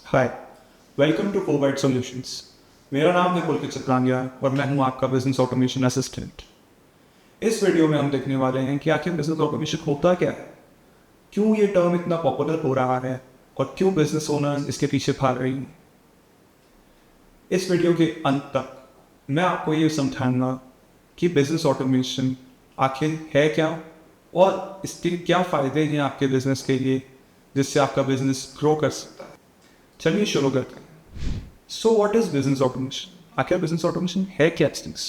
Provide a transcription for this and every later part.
Hi, welcome to कोवाइट solutions. मेरा नाम है पुलकित चित्रांगिया और मैं हूं आपका बिजनेस ऑटोमेशन असिस्टेंट। इस वीडियो में हम देखने वाले हैं कि आखिर बिजनेस ऑटोमेशन होता क्या है, क्यों ये टर्म इतना पॉपुलर हो रहा है और क्यों बिजनेस ओनर्स इसके पीछे भाग रही हैं। इस वीडियो के अंत तक मैं आपको ये समझाऊंगा कि बिजनेस ऑटोमेशन आखिर है क्या और इसके क्या फ़ायदे हैं आपके बिजनेस के लिए, जिससे आपका बिजनेस ग्रो कर सकता है। चलिए शुरू करते हैं। So what is business automation? आखिर बिजनेस ऑटोमेशन है क्या चीज?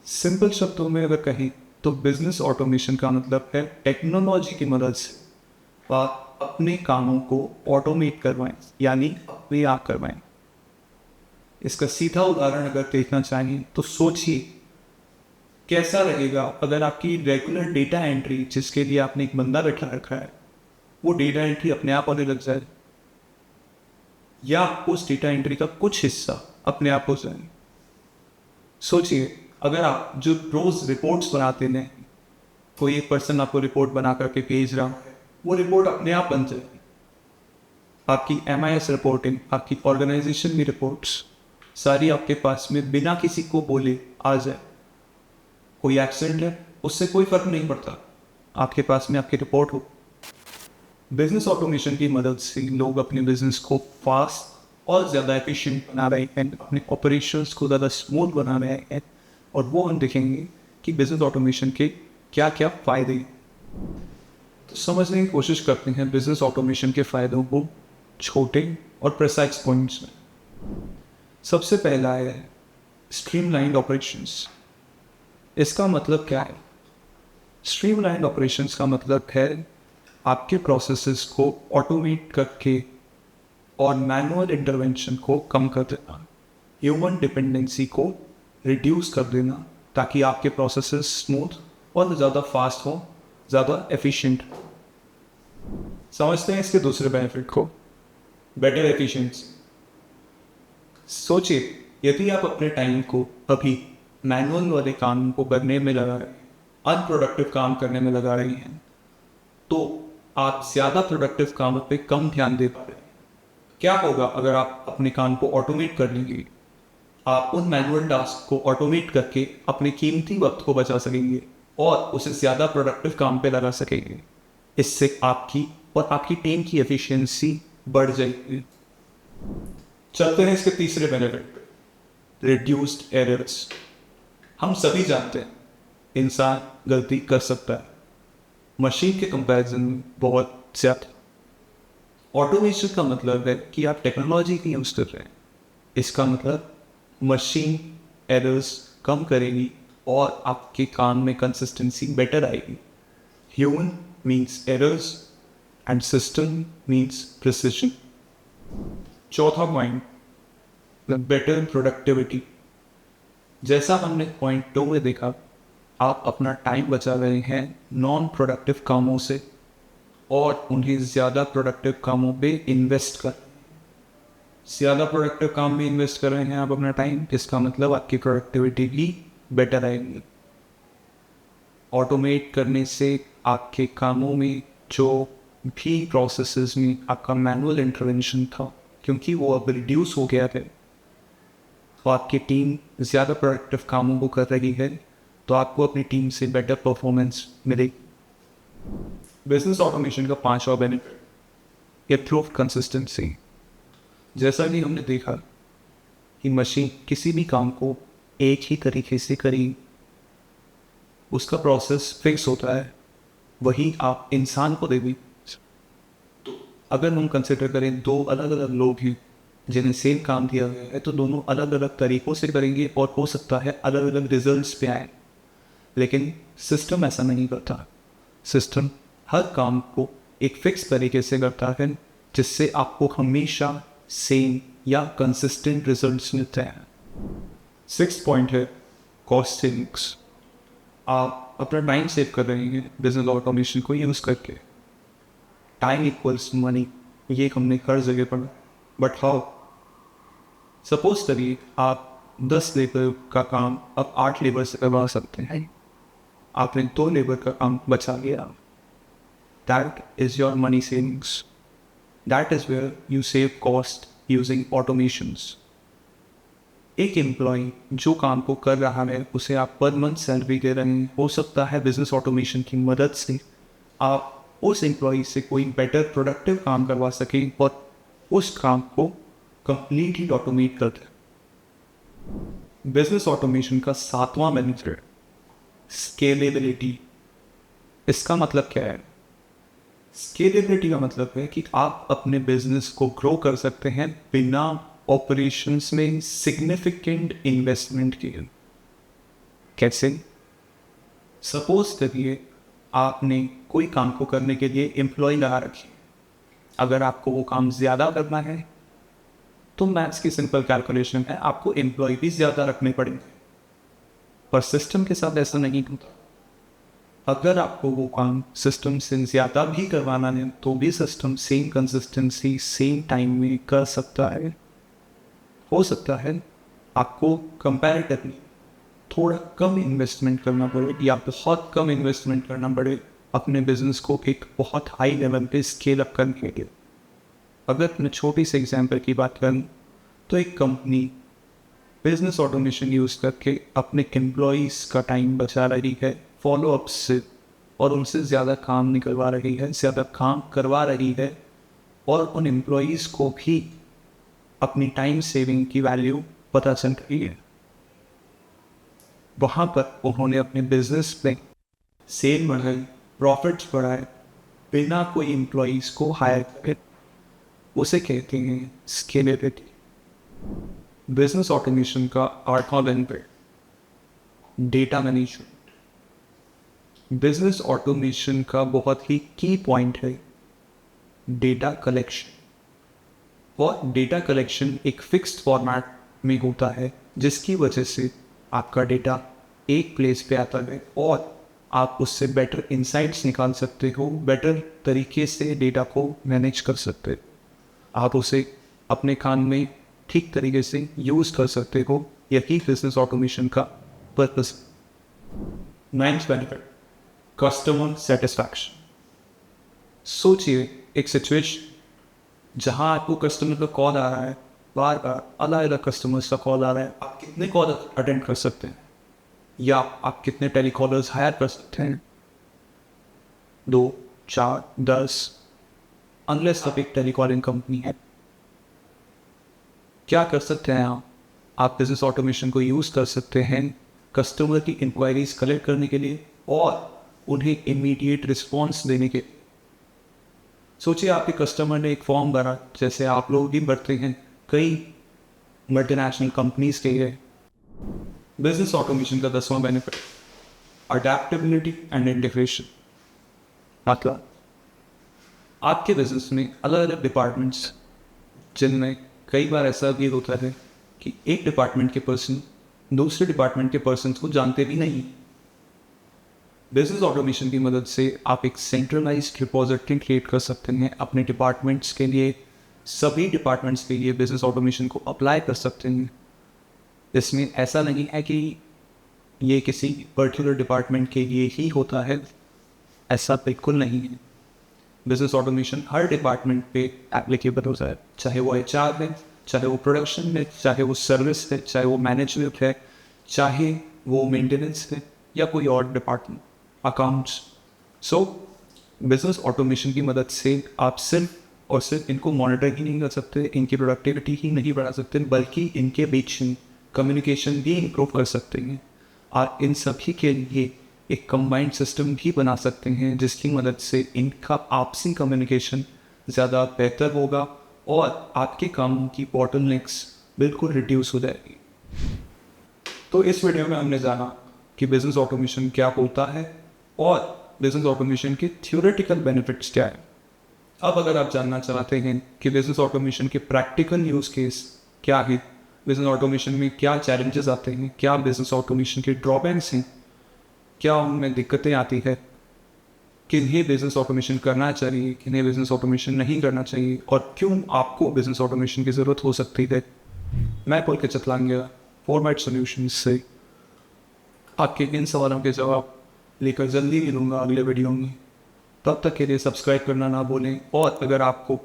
सिंपल शब्दों में अगर कहें तो बिजनेस ऑटोमेशन का मतलब है टेक्नोलॉजी की मदद से आप अपने कामों को ऑटोमेट करवाएं, यानी अपने आप करवाएं। इसका सीधा उदाहरण अगर देखना चाहिए तो सोचिए कैसा लगेगा अगर आपकी रेगुलर डेटा एंट्री, जिसके लिए आपने एक बंदा बैठा रखा है, वो डेटा एंट्री अपने आप होने लग जाए, या उस डेटा एंट्री का कुछ हिस्सा अपने आप हो जाए। सोचिए अगर आप जो रोज रिपोर्ट्स बनाते हैं, कोई एक पर्सन आपको रिपोर्ट बना करके भेज रहा है, वो रिपोर्ट अपने आप बन जाए। आपकी MIS रिपोर्टिंग, आपकी ऑर्गेनाइजेशन की रिपोर्ट्स सारी आपके पास में बिना किसी को बोले आ जाए। कोई एक्सीडेंट है, उससे कोई फर्क नहीं पड़ता, आपके पास में आपकी रिपोर्ट हो। बिजनेस ऑटोमेशन की मदद से लोग अपने बिजनेस को फास्ट और ज़्यादा एफिशिएंट बना रहे हैं, अपने ऑपरेशंस को ज़्यादा स्मूथ बना रहे हैं, और वो हम देखेंगे कि बिजनेस ऑटोमेशन के क्या क्या फ़ायदे हैं। तो समझने की कोशिश करते हैं बिजनेस ऑटोमेशन के फ़ायदों को छोटे और प्रिसाइज पॉइंट्स में। सबसे पहला है स्ट्रीमलाइंड ऑपरेशंस। इसका मतलब क्या है? स्ट्रीमलाइंड ऑपरेशंस का मतलब है आपके प्रोसेसेस को ऑटोमेट करके और मैनुअल इंटरवेंशन को कम कर देना, ह्यूमन डिपेंडेंसी को रिड्यूस कर देना, ताकि आपके प्रोसेसेस स्मूथ और ज़्यादा फास्ट हो, ज़्यादा एफिशिएंट। समझते हैं इसके दूसरे बेनिफिट को, बेटर एफिशिएंसी। सोचिए यदि आप अपने टाइम को अभी मैनुअल वाले काम को करने में लगा रहे हैं, अनप्रोडक्टिव काम करने में लगा रही हैं, तो आप ज़्यादा प्रोडक्टिव कामों पे कम ध्यान दे पा रहे हैं। क्या होगा अगर आप अपने काम को ऑटोमेट कर लेंगे? आप उन मैनुअल टास्क को ऑटोमेट करके अपने कीमती वक्त को बचा सकेंगे और उसे ज़्यादा प्रोडक्टिव काम पे लगा सकेंगे। इससे आपकी और आपकी टीम की एफिशिएंसी बढ़ जाएगी। चलते हैं इसके तीसरे बेनिफिट पे, रिड्यूस्ड एरर्स। हम सभी जानते हैं इंसान गलती कर सकता है, मशीन के कंपैरिजन में बहुत ज़्यादा। ऑटोमेशन का मतलब है कि आप टेक्नोलॉजी की यूज़ कर रहे हैं। इसका मतलब मशीन एरर्स कम करेगी और आपके काम में कंसिस्टेंसी बेटर आएगी। Human means errors and system means precision. चौथा पॉइंट, बेटर प्रोडक्टिविटी। जैसा हमने पॉइंट 2 में देखा, आप अपना टाइम बचा रहे हैं नॉन प्रोडक्टिव कामों से और उन्हें ज़्यादा प्रोडक्टिव कामों पे इन्वेस्ट कर ज़्यादा प्रोडक्टिव काम में इन्वेस्ट कर रहे हैं आप अपना टाइम। इसका मतलब आपकी प्रोडक्टिविटी भी बेटर आएगी। ऑटोमेट करने से आपके कामों में जो भी प्रोसेसेस में आपका मैनुअल इंटरवेंशन था, क्योंकि वो अब रिड्यूस हो गया है, तो आपकी टीम ज़्यादा प्रोडक्टिव कामों को कर रही है, तो आपको अपनी टीम से बेटर परफॉर्मेंस मिलेगी। बिजनेस ऑटोमेशन का पांचवा बेनिफिट, इम्प्रूव कंसिस्टेंसी। जैसा कि हमने देखा कि मशीन किसी भी काम को एक ही तरीके से करेगी, उसका प्रोसेस फिक्स होता है, वही आप इंसान को देगी। तो अगर हम कंसिडर करें दो अलग अलग लोग हैं जिन्हें सेम काम दिया गया है, तो दोनों अलग अलग तरीक़ों से करेंगे और हो सकता है अलग अलग रिजल्ट्स पे आए। लेकिन सिस्टम ऐसा नहीं करता। सिस्टम हर काम को एक फिक्स तरीके से करता है, जिससे आपको हमेशा सेम या कंसिस्टेंट रिजल्ट्स मिलते हैं। 6 पॉइंट है कॉस्ट सेविंग्स। आप अपना टाइम सेव कर रहे हैं बिजनेस ऑटोमेशन को यूज़ करके। टाइम इक्वल्स मनी, ये हमने हर जगह पढ़ा, बट हाउ? सपोज करिए आप 10 लेबर का काम अब 8 लेबर से करवा सकते हैं। आपने 2 लेबर का काम बचा लिया। That is your money savings. That is where you save cost using automations. एक एम्प्लॉय जो काम को कर रहा है उसे आप पर मंथ सैलरी दे रहे हैं, हो सकता है बिजनेस ऑटोमेशन की मदद से आप उस एम्प्लॉय से कोई बेटर प्रोडक्टिव काम करवा सकें और उस काम को कंप्लीटली ऑटोमेट कर दें। बिजनेस ऑटोमेशन का 7वां बेनिफिट स्केलेबिलिटी। इसका मतलब क्या है? स्केलेबिलिटी का मतलब है कि आप अपने बिजनेस को ग्रो कर सकते हैं बिना ऑपरेशंस में सिग्निफिकेंट इन्वेस्टमेंट किए। कैसे? सपोज करिए आपने कोई काम को करने के लिए एम्प्लॉय लगा रखी। अगर आपको वो काम ज़्यादा करना है तो मैथ्स की सिंपल कैलकुलेशन है, आपको एम्प्लॉय भी ज़्यादा रखने पड़ेंगे। पर सिस्टम के साथ ऐसा नहीं होता। अगर आपको वो काम सिस्टम से ज़्यादा भी करवाना है तो भी system same consistency same time में कर सकता है। हो सकता है आपको कंपैरेटिवली थोड़ा कम इन्वेस्टमेंट करना पड़े या बहुत कम इन्वेस्टमेंट करना पड़े अपने बिजनेस को एक बहुत हाई लेवल पे स्केल अप करने के लिए। अगर मैं छोटी सी एग्जांपल की बात करूं तो एक कंपनी बिजनेस ऑटोमेशन यूज़ करके अपने एम्प्लॉयज़ का टाइम बचा रही है फॉलोअप्स से, और उनसे ज़्यादा काम निकलवा रही है, ज़्यादा काम करवा रही है, और उन एम्प्लॉयज़ को भी अपनी टाइम सेविंग की वैल्यू पता चल रही है। वहाँ पर उन्होंने अपने बिजनेस में सेल बढ़ाई, प्रॉफिट्स बढ़ाए बिना कोई एम्प्लॉयज़ को हायर करे। उसे कहते हैं स्केलेबिलिटी। बिजनेस ऑटोमेशन का 8वां benefit data management. Business automation का बहुत ही की पॉइंट है डेटा कलेक्शन। और डेटा कलेक्शन एक फिक्स्ड फॉर्मेट में होता है जिसकी वजह से आपका डेटा एक प्लेस पे आता है और आप उससे बेटर इंसाइट्स निकाल सकते हो, बेटर तरीके से डेटा को मैनेज कर सकते हो, आप उसे अपने काम में ठीक तरीके से यूज़ कर सकते हो। यही बिजनेस ऑटोमेशन का purpose. 9th benefit customer satisfaction. सोचिए एक सिचुएशन जहां आपको कस्टमर का कॉल आ रहा है, बार बार अलग अलग कस्टमर्स का कॉल आ रहा है। आप कितने कॉल अटेंड कर सकते हैं या आप कितने टेलीकॉलर्स हायर कर सकते हैं? 2, 4, 10, अनलेस आप एक टेलीकॉलिंग कंपनी है। क्या कर सकते हैं आप बिजनेस ऑटोमेशन को यूज़ कर सकते हैं कस्टमर की इंक्वायरीज कलेक्ट करने के लिए और उन्हें इमीडिएट रिस्पॉन्स देने के। सोचिए आपके कस्टमर ने एक फॉर्म भरा, जैसे आप लोग भी भरते हैं, कई मल्टीनेशनल कंपनीज के लिए। बिजनेस ऑटोमेशन का 10वां बेनिफिट अडेप्टेबिलिटी एंड इंटीग्रेशन। मतलब आपके बिजनेस में अलग अलग डिपार्टमेंट्स, जिनमें कई बार ऐसा भी होता है कि एक डिपार्टमेंट के पर्सन दूसरे डिपार्टमेंट के पर्सन को जानते भी नहीं। बिजनेस ऑटोमेशन की मदद से आप एक सेंट्रलाइज्ड रिपोजिटरी क्रिएट कर सकते हैं अपने डिपार्टमेंट्स के लिए। सभी डिपार्टमेंट्स के लिए बिजनेस ऑटोमेशन को अप्लाई कर सकते हैं। इसमें ऐसा नहीं है कि ये किसी पर्टिकुलर डिपार्टमेंट के लिए ही होता है, ऐसा बिल्कुल नहीं है। बिजनेस ऑटोमेशन हर डिपार्टमेंट पे एप्लीकेबल होता है, चाहे वो HR है, चाहे वो प्रोडक्शन है, चाहे वो सर्विस है, चाहे वो मैनेजमेंट है, चाहे वो मेंटेनेंस है या कोई और डिपार्टमेंट, अकाउंट्स। सो बिजनेस ऑटोमेशन की मदद से आप सिर्फ और सिर्फ इनको मॉनिटर ही नहीं कर सकते, इनकी प्रोडक्टिविटी ही नहीं बढ़ा सकते, बल्कि इनके बीच कम्युनिकेशन भी इम्प्रूव कर सकते हैं। और इन सभी के लिए एक कंबाइंड सिस्टम भी बना सकते हैं जिसकी मदद से इनका आपसी कम्युनिकेशन ज़्यादा बेहतर होगा और आपके काम की बॉटलनेक्स बिल्कुल रिड्यूस हो जाएगी। तो इस वीडियो में हमने जाना कि बिजनेस ऑटोमेशन क्या होता है और बिजनेस ऑटोमेशन के थ्योरेटिकल बेनिफिट्स क्या है। अब अगर आप जानना चाहते हैं कि बिजनेस ऑटोमेशन के प्रैक्टिकल यूज़ केस क्या है, बिजनेस ऑटोमेशन में क्या चैलेंजेस आते हैं, क्या बिजनेस ऑटोमेशन के ड्रॉबैक्स हैं, क्या उनमें दिक्कतें आती है, किन्हें बिजनेस ऑटोमेशन करना चाहिए, किन्हें बिजनेस ऑटोमेशन नहीं करना चाहिए, और क्यों आपको बिजनेस ऑटोमेशन की ज़रूरत हो सकती है, मैं पुलकित चतलांगिया फॉर्मेट सॉल्यूशंस से आपके इन सवालों के जवाब लेकर जल्दी मिलूंगा अगले वीडियो में। तब तक के लिए सब्सक्राइब करना ना भूलें, और अगर आपको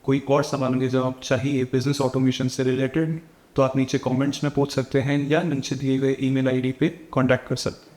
कोई और सवालों के जवाब चाहिए बिजनेस ऑटोमेशन से रिलेटेड तो आप नीचे कमेंट्स में पूछ सकते हैं या नीचे दिए गए ईमेल आईडी पे कांटेक्ट कर सकते हैं।